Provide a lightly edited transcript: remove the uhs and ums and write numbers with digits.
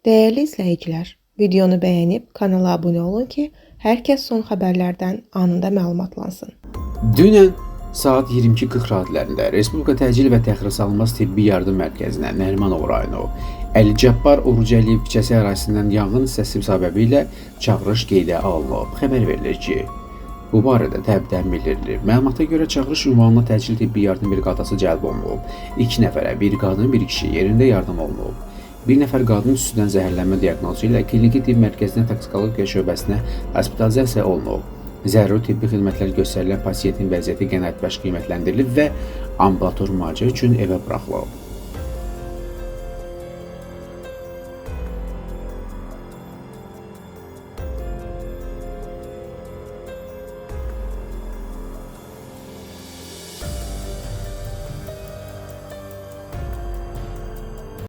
Değerli izləyicilər, videonu bəyənib kanala abunə olun ki, hər kəs son xəbərlərdən anında məlumatlansın. Dünən saat 22:40 radələrində Respublika Təcil və Təxirəsalınmaz Tibbi Yardım Mərkəzinə Nərimanov rayonu Əli Cabbar Orucəliyev küçəsi ərazisindən yanğın hissəsi səbəbilə çağırış qeydə alınıb. Xəbər verilir ki, bu barədə təbdən bildirilir. Məlumata görə çağırış ünvanına təcil tibbi yardım briqadası cəlb olunub. 2 nəfərə, bir qadın, bir kişi yerində yardım olunub. Bir nəfər qadın üstüdən zəhərlənmə diaqnozu ilə kliniki tibb mərkəzinə toksikologiya şöbəsinə hospitalizasiya olunub. Zəruri tibbi xidmətlər göstərilən pasiyentin vəziyyəti qənaətbəxş qiymətləndirilib və ambulator müalicə üçün evə buraxılıb.